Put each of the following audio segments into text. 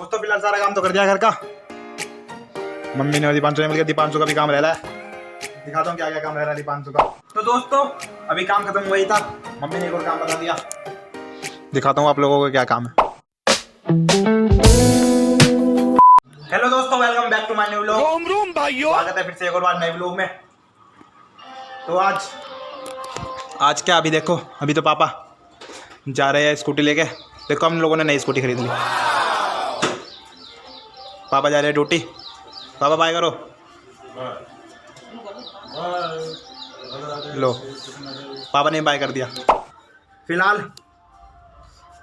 दोस्तों फिलहाल सारा काम तो कर दिया घर का। मम्मी ने और दीपांशु ने मिलकर दीपांशु का भी काम रह रहा है। दिखाता हूँ क्या क्या काम रह रहा है दीपांशु का। तो दोस्तों अभी काम खत्म हुआ ही था, मम्मी ने एक और काम बता दिया। दिखाता हूँ आप लोगों को क्या काम है। हेलो दोस्तों, welcome back to my new vlog. स्वागत है फिर से एक और बार नए व्लॉग में। तो आज क्या, अभी देखो, अभी तो पापा जा रहे हैं स्कूटी लेके। देखो हम लोगों ने नई स्कूटी खरीद ली। पापा जा रहे हैं ड्यूटी। पापा बाय करो। लो, पापा ने बाय कर दिया। फिलहाल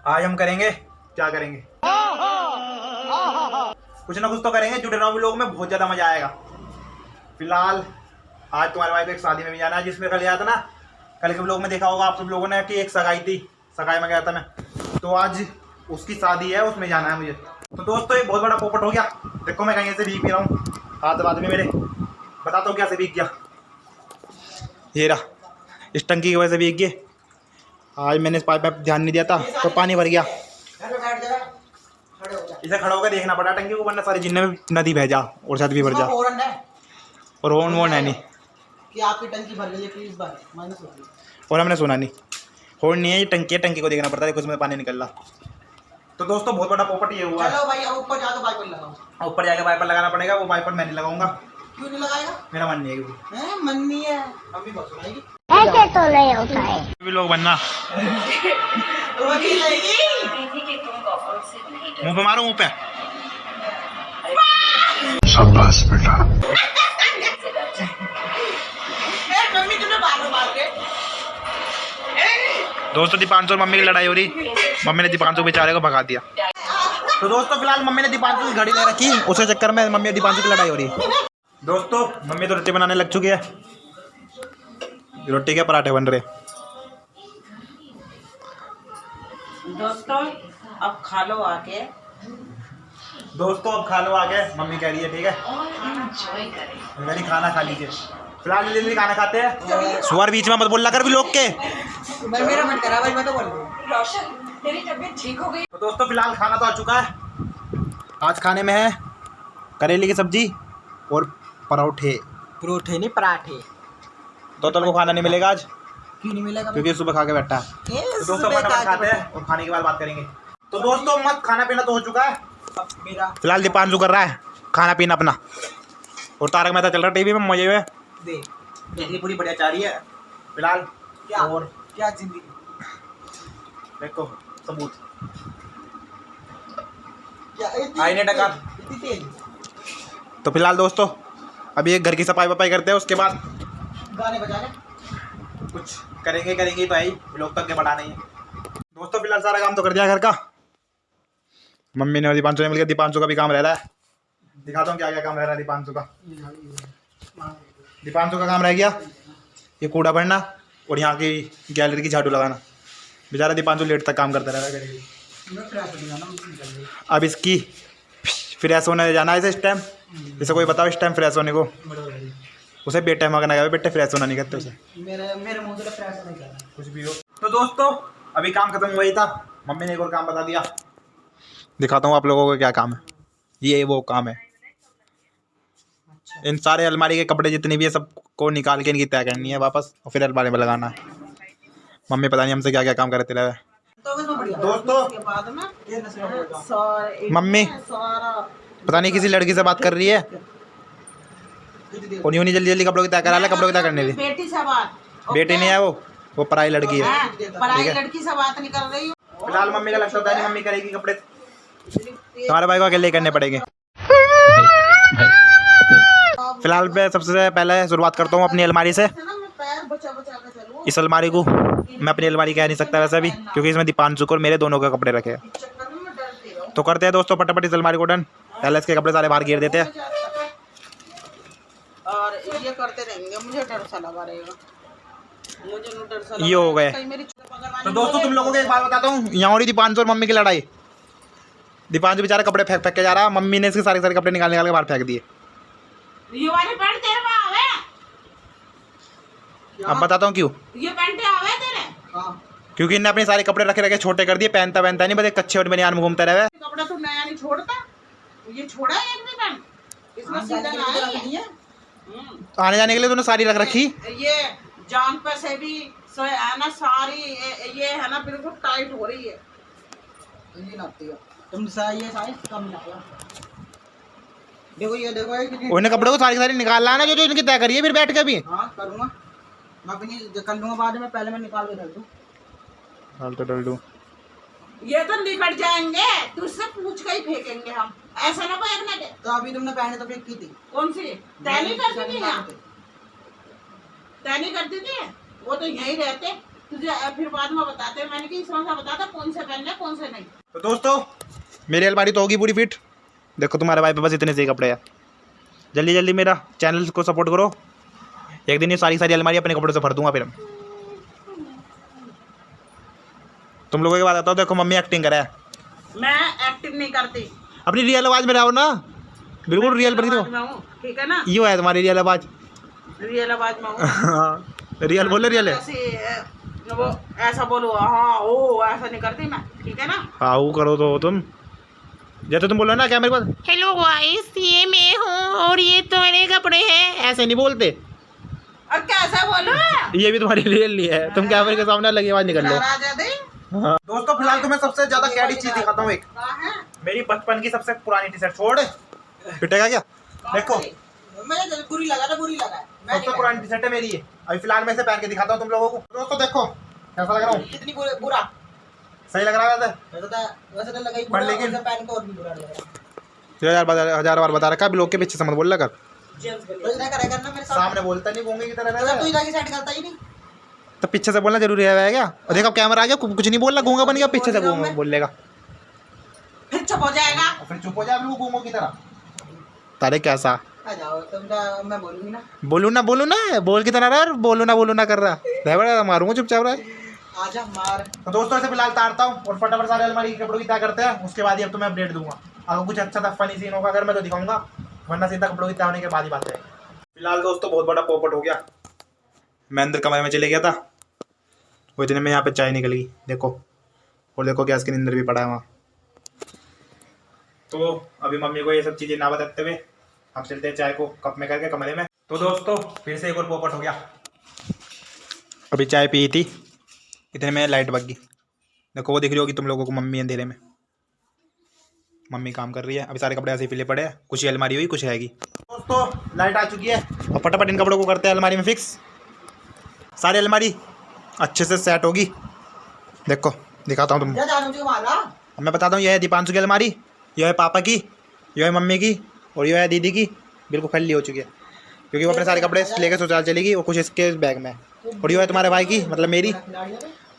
आज हम करेंगे, क्या करेंगे, कुछ ना कुछ तो करेंगे। जुड़े रहो व्लॉग में, बहुत ज़्यादा मजा आएगा। फिलहाल आज तुम्हारे भाई को एक शादी में भी जाना है, जिसमें कल गया था ना। कल के व्लॉग में देखा होगा आप सब लोगों ने कि एक सगाई थी, सगाई में गया था मैं। तो आज उसकी शादी है, उसमें जाना है मुझे। तो दोस्तों ये बहुत बड़ा पोपट हो गया। देखो मैं कहीं से भीग भी रहा हूँ, हाथ बाद में मेरे बताता हूँ क्या से भीग गया। ये रहा, इस टंकी की वजह से भीग गए। आज मैंने इस पाइप पर ध्यान नहीं दिया था तो पानी भर गया। इसे खड़ा होकर देखना पड़ा टंकी को, वरना सारी जिन्ने में नदी बह जा और छत भी भर जा। और होन वोन है नहीं कि आपकी टंकी भर गई है, प्लीज बार मैंने सुना। और हमने सुना नहीं, होन नहीं है, ये टंकी है, टंकी को देखना पड़ता है, उसमें पानी निकल रहा। तो दोस्तों बहुत बड़ा पोपट ये हुआ। चलो भाई अब ऊपर जाकर वाइपर लगाओ। ऊपर जाके वाइपर लगाना पड़ेगा। वो वाइपर मैं नहीं लगाऊंगा। क्यों नहीं लगाएगा? मेरा मन नहीं है क्योंकि मन नहीं है। अभी बस सुनाएगी ऐसे तो नहीं होता है। भी लोग बनना। मुंह पे मारो, मुंह पे। शाबाश बेटा। मम्मी तुमने मार के। दोस्तों दीपांशु और मम्मी की लड़ाई हो रही। मम्मी ने दीपांशु बेचारे को भगा दिया। तो दोस्तों फिलहाल मम्मी ने दीपांशु की घड़ी ले रखी, उसी चक्कर में मम्मी और दीपांशु की लड़ाई हो रही। दोस्तों मम्मी तो रोटी बनाने लग चुकी है। रोटी के पराठे बन रहे। दोस्तों अब खा लो आके। दोस्तों अब खा लो आके, मम्मी कह रही है, ठीक है। मेरी खाना खा लीजिए। फिलहाल जल्दी खाना खाते हैं। सुअर बीच में मत बोलना कर भी लोग के। मेरा मन करा भाई, मैं तो बोल रहा हूं रोशन तेरी तबीयत ठीक हो गई। तो दोस्तों फिलहाल खाना तो आ चुका है। आज खाने में है करेले की सब्जी और परोठे। परोठे नहीं पराठे। तो को खाना नहीं मिलेगा आज, क्यों नहीं मिलेगा? क्योंकि सुबह खा के बैठा है। तो दोस्तों फटाफट खाते हैं और खाने के बाद बात करेंगे। तो दोस्तों मस्त खाना पीना तो हो चुका है। मेरा फिलहाल दीपांशु कर रहा है खाना पीना अपना, और तारक मेहता चल रहा है टीवी में मजे में। जिंदगी पूरी बढ़िया जा रही है फिलहाल। क्या और क्या जिंदगी देखो सबूत क्या आईने टका। इतनी तेज तो फिलहाल दोस्तों अभी एक घर की सफाई वफाई करते हैं, उसके बाद गाने बजाने कुछ करेंगे भाई, लोग तक के बढ़ा नहीं है। दोस्तों फिलहाल सारा काम तो कर दिया घर का। मम्मी ने और दीपांशु ने मिलकर दीपांशु का भी काम रह रहा है। दिखाता हूँ क्या क्या काम रह रहा है दीपांशु का। दीपांशु का काम रह गया ये कूड़ा भरना और यहाँ की गैलरी की झाड़ू लगाना। बेचारा दीपांशु लेट तक काम करता रह रहा है। अब इसकी फ्रेश होने जाना है इस टाइम। इसे कोई बताओ इस टाइम फ्रेश होने को। उसे बेटाइम करना है, बेटे फ्रेश होना नहीं करते उसे। मेरे मुंह से फ्रेश नहीं करना कुछ भी हो। तो दोस्तों अभी काम खत्म हुआ ही था, मम्मी ने एक और काम बता दिया। दिखाता हूँ आप लोगों को क्या काम है। ये वो काम है, इन सारे अलमारी के कपड़े जितने भी है सबको निकाल के इनकी तय करनी है वापस, और फिर अलमारी में लगाना है। मम्मी पता नहीं हमसे क्या क्या काम करते रहे। दोस्तों मम्मी पता नहीं किसी लड़की से बात कर रही है, और यूँ नहीं जल्दी जल्दी कपड़ों की तय करा ले। कपड़ों की तय करने दी बेटी से बात, बेटी नहीं है वो पराई लड़की है। पराई लड़की से बात नहीं कर रही हूँ। फिलहाल मम्मी का लगता होता है मम्मी करेगी कपड़े, तुम्हारे भाई को अकेले करने पड़ेंगे। फिलहाल मैं सबसे पहले शुरुआत करता हूँ अपनी अलमारी से। इस अलमारी को मैं अपनी अलमारी कह नहीं सकता वैसे भी, क्योंकि इसमें दीपांशु को और मेरे दोनों के कपड़े रखे हैं। तो करते हैं दोस्तों फटाफट इस अलमारी को डन। पहले इसके कपड़े सारे बाहर गिर देते हैं और ये करते रहेंगे। मुझे डर सा लगा रहेगा, मुझे डर सा ये हो गए। तो दोस्तों तुम लोगों को एक बात बताता हूँ, यहाँ हो रही दीपांशु और मम्मी की लड़ाई। दीपांशु बेचारा कपड़े फेंक के जा रहा है, मम्मी ने इसके सारे सारे कपड़े निकाल के बाहर फेंक दिए। ये वाली पैंट तेरे में आवे? अब बताता हूँ क्यों। ये पैंट आवे तेरे? हाँ। क्योंकि इन्हें अपने सारे कपड़े रखे रखे छोटे कर दिए, पहनता नहीं, बस एक कच्चे और बनियान में घूमता रहे। कपड़ा तो नया नहीं छोड़ता। ये छोड़ा है एक भी पैंट इसमें सीधा ना है। तो आने जाने के लिए तूने सारी रख रखी। ये जान पे से भी है ना सारी ये है ना बिल्कुल टाइट हो रही है। ये नापती हो तुम ये साइज कम ना हो। देखो ये उन्हें कपड़ों को सारी सारी निकाल लाना जो जो इनकी तय करिए फिर बैठ के भी। हाँ करूँगा मैं अपनी कर लूँगा बाद में, पहले मैं निकाल के डाल दूँ। डाल तो डाल दूँ। ये तो निकट जाएंगे तुझसे पूछ कर ही फेंकेंगे हम, ऐसा ना फेंकने के। तो अभी तुमने पहले तो फेंक की थी। कौन सी तैनी करती थी? तैनी करती थी वो तो यही रहते तुझे फिर बाद में बताते। मैंने कि इसमें से बताता कौन से पहनने कौन से नहीं। तो दोस्तों मेरी अलमारी तो होगी पूरी फिट। देखो तुम्हारे भाई पे बस इतने से कपड़े हैं। जल्दी जल्दी मेरा चैनल को सपोर्ट करो। एक दिन ये सारी सारी अलमारी अपने कपड़ों से भर दूंगा फिर। तुम लोगों की बात आता हो। देखो मम्मी एक्टिंग करे। मैं एक्टिंग नहीं करती, अपनी रियल आवाज में रहो ना, बिल्कुल रियल बन रही हो। ठीक है ना, ये है तुम्हारी रियल आवाज। रियल आवाज में हूँ। रियल बोले रियल है। वो ऐसा बोलो हाँ ओ ऐसा नहीं करती मैं, ठीक है ना। हाँ वो करो तो तुम जैसे तुम बोलो ना क्या मेरे पास हेलो गाइस, ये मैं हूँ और ये तो मेरे कपड़े हैं। ऐसे नहीं बोलते। और कैसा बोलो, ये भी तुम्हारी रियल नहीं है। तुम कैमरे के सामने लगी आवाज निकल लो। हाँ। दोस्तों फिलहाल तो मैं सबसे ज्यादा कैडी चीज दिखाता हूँ। एक मेरी बचपन की सबसे पुरानी टी शर्ट। छोड़ पिटेगा क्या? देखो मुझे बुरी लगा ना, बुरी लगा। सबसे पुरानी टी शर्ट है मेरी। ये अभी फिलहाल मैं इसे पहन के दिखाता हूँ तुम लोगों को। दोस्तों देखो कैसा लग रहा हूँ। कितनी बुरा सही लग रहा है वैसे तो लगा ही पर बुरा, लेकिन पहन के और भी बुरा लग रहा है। हजार बार बता रखा। लोग के पीछे से मत बोल लगा। मेरे सामने बोलता नहीं, गूंगे की तरह तू इधर की साइड करता ही नहीं। तो पीछे से बोलना जरूरी है क्या? और देखो कैमरा आ गया, कुछ नहीं बोल रहा, गूंगा बन गया। पीछे से गूंगा बोलेगा, फिर चुप हो जाएगा। फिर चुप हो जाए वो गूंगों की तरह। तारे कैसा आ जाओ तुम तो, मैं बोलूंगी ना। बोलू ना बोल की तरह रहा। बोलू ना कर रहा। मारूंगा चुपचाप रहा। आजा मार। तो दोस्तों ऐसे फिलहाल तारता हूँ और फटाफट सारे अलमारी के कपड़ों की तय करते हैं। उसके बाद ही अब तुम्हें अपडेट दूंगा। अगर कुछ अच्छा था फनी सीन होगा अगर मैं तो दिखाऊंगा, वरना सीधा कपड़ों की तय होने के बाद ही बात है। फिलहाल दोस्तों बहुत बड़ा पोपट हो गया। मैं अंदर कमरे में चले गया था, वो इतने में यहाँ पे चाय निकल गई। देखो और देखो गैस के अंदर भी पड़ा है वहाँ। तो अभी मम्मी को ये सब चीज़ें ना बताते हुए अब चलते हैं चाय को कप में करके कमरे में। तो दोस्तों फिर से एक और पोपट हो गया। अभी चाय पी थी, इतने में लाइट भग गई। देखो वो दिख रही होगी तुम लोगों को मम्मी अंधेरे में। मम्मी काम कर रही है। अभी सारे कपड़े ऐसे ही पीले पड़े हैं, कुछ ही अलमारी हुई कुछ हैगी। दोस्तों लाइट आ चुकी है और फटाफट इन कपड़ों को करते हैं अलमारी में फिक्स। सारी अलमारी अच्छे से सेट होगी। देखो दिखाता हूँ तुमको। अब मैं बताता हूँ, यह है दीपांशु की अलमारी, यह है पापा की, यह है मम्मी की और यह है दीदी की। बिल्कुल खाली हो चुकी है क्योंकि वो अपने सारे कपड़े लेकर ससुराल चलेगी और कुछ इसके बैग में। और ये है तुम्हारे भाई की, मतलब मेरी।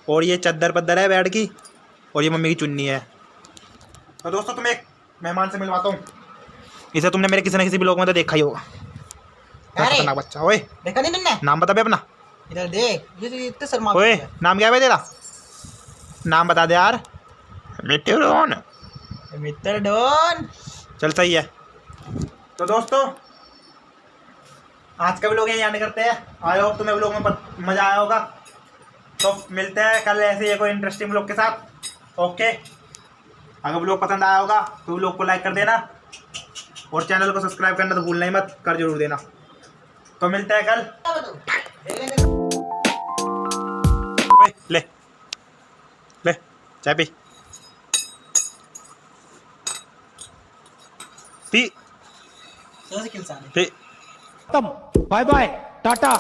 और ये चद्दर पद्दर है बेड की और ये मम्मी की चुन्नी है। तो दोस्तों तुम्हें एक मेहमान से मिलवाता हूँ। इसे तुमने मेरे किसी न किसी ब्लॉग में तो देखा ही होगा। खतरनाक बच्चा। ओए देखा नहीं तुमने? नाम बता बे अपना। इधर देख, ये इतने शर्मा। ओए नाम क्या है तेरा? नाम बता दे यार। मिट्टी डॉन। Mister don. चल सही है। तो दोस्तों आज का व्लॉग यहीं एंड करते हैं। आई होप तुम्हें व्लॉग में मज़ा आया होगा। तो मिलते हैं कल ऐसे ही कोई इंटरेस्टिंग व्लॉग के साथ। ओके, अगर व्लॉग पसंद आया होगा तो व्लॉग को लाइक कर देना और चैनल को सब्सक्राइब करना तो भूलना ही मत, कर जरूर देना। तो मिलते हैं कल। ओए ले ले चाय पी पी पी। Bye bye Tata.